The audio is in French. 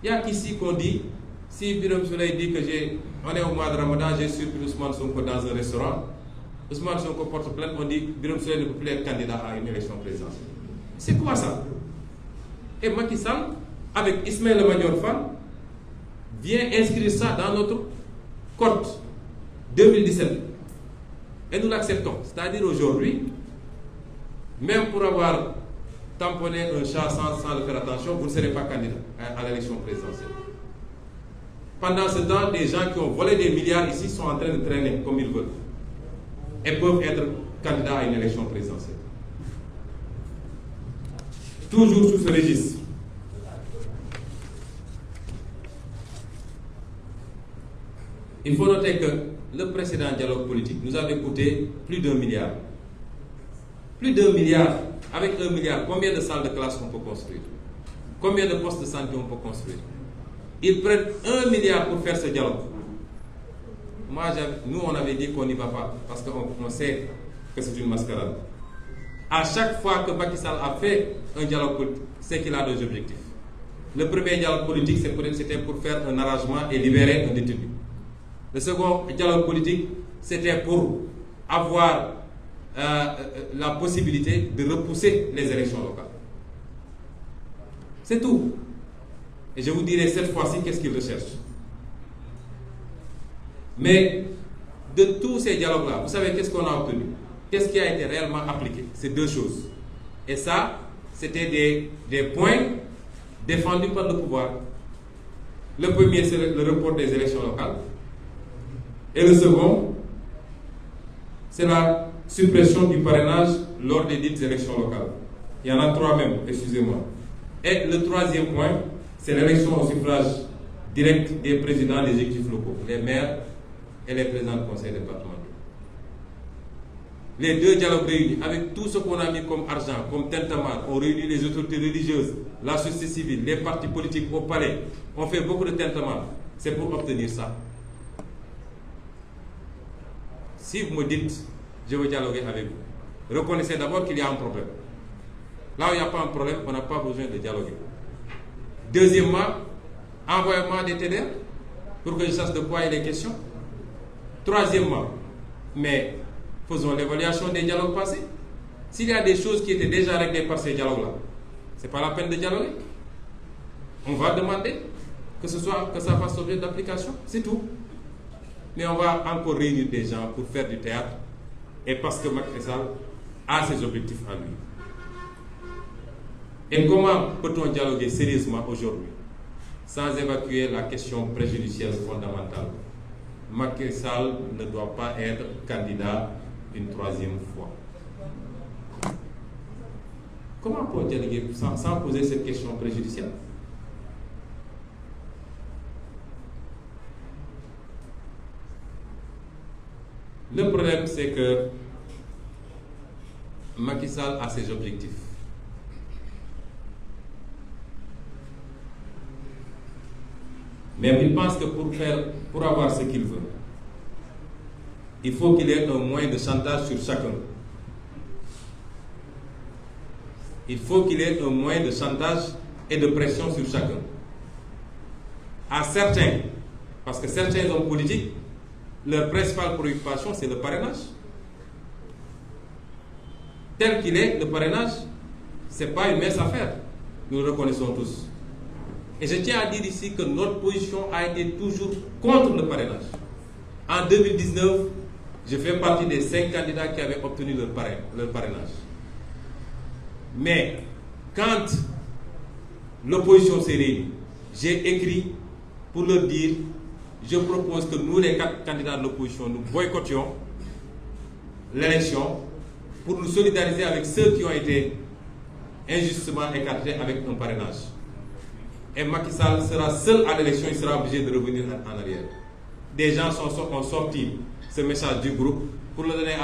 Il y a ici qu'on dit, si Birame Souleye dit que on est au mois de Ramadan, j'ai surpris Ousmane Sonko dans un restaurant, Ousmane Sonko porte plainte, on dit Birame Souleye ne peut plus être candidat à une élection présidentielle. C'est quoi ça? Et Macky Sall, avec Ismaïla Madior Fall, vient inscrire ça dans notre code 2017. Et nous l'acceptons. C'est-à-dire aujourd'hui, même pour avoir tamponné un chat sans le faire attention, vous ne serez pas candidat à l'élection présidentielle. Pendant ce temps, des gens qui ont volé des milliards ici sont en train de traîner comme ils veulent et peuvent être candidats à une élection présidentielle. Toujours sous ce registre. Il faut noter que le précédent dialogue politique nous avait coûté plus d'1 milliard. Plus d'1 milliard. Avec 1 milliard, combien de salles de classe on peut construire? Combien de postes de santé on peut construire? Ils prennent 1 milliard pour faire ce dialogue. Nous, on avait dit qu'on n'y va pas, parce qu'on sait que c'est une mascarade. À chaque fois que Macky Sall a fait un dialogue politique, c'est qu'il a deux objectifs. Le premier dialogue politique, c'était pour faire un arrangement et libérer un détenu. Le second dialogue politique, c'était pour avoir la possibilité de repousser les élections locales. C'est tout. Et je vous dirai cette fois-ci qu'est-ce qu'ils recherchent. Mais de tous ces dialogues-là, vous savez qu'est-ce qu'on a obtenu? Qu'est-ce qui a été réellement appliqué? C'est deux choses. Et ça, c'était des points défendus par le pouvoir. Le premier, c'est le report des élections locales. Et le second, c'est la suppression du parrainage lors des dites élections locales. Il y en a 3 même, excusez-moi. Et le troisième point, c'est l'élection au suffrage direct des présidents des exécutifs locaux, les maires et les présidents du conseil départemental. Les deux dialogues réunis, avec tout ce qu'on a mis comme argent, comme tintamarre, on réunit les autorités religieuses, la société civile, les partis politiques au palais, on fait beaucoup de tintamarre. C'est pour obtenir ça. Si vous me dites, je veux dialoguer avec vous, reconnaissez d'abord qu'il y a un problème. Là où il n'y a pas un problème, on n'a pas besoin de dialoguer. Deuxièmement, envoyez-moi des TDR pour que je sache de quoi il est question. Troisièmement, mais faisons l'évaluation des dialogues passés. S'il y a des choses qui étaient déjà réglées par ces dialogues-là, ce n'est pas la peine de dialoguer. On va demander que ça fasse l'objet d'application, c'est tout. Mais on va encore réunir des gens pour faire du théâtre et parce que Macky Sall a ses objectifs à lui. Et comment peut-on dialoguer sérieusement aujourd'hui sans évacuer la question préjudicielle fondamentale? Macky Sall ne doit pas être candidat une 3e fois. Comment peut-on dialoguer sans poser cette question préjudicielle? Le problème, c'est que Macky Sall a ses objectifs. Mais il pense que pour avoir ce qu'il veut, il faut qu'il ait un moyen de chantage sur chacun. Il faut qu'il ait un moyen de chantage et de pression sur chacun. À certains, parce que certains hommes politiques, leur principale préoccupation, c'est le parrainage. Tel qu'il est, le parrainage, ce n'est pas une mince affaire. Nous le reconnaissons tous. Et je tiens à dire ici que notre position a été toujours contre le parrainage. En 2019, je fais partie des 5 candidats qui avaient obtenu leur parrainage. Mais quand l'opposition s'est réunie, j'ai écrit pour leur dire: je propose que nous, les 4 candidats de l'opposition, nous boycottions l'élection pour nous solidariser avec ceux qui ont été injustement écartés avec un parrainage. Et Macky Sall sera seul à l'élection, il sera obligé de revenir en arrière. Des gens ont sorti ce message du groupe pour le donner à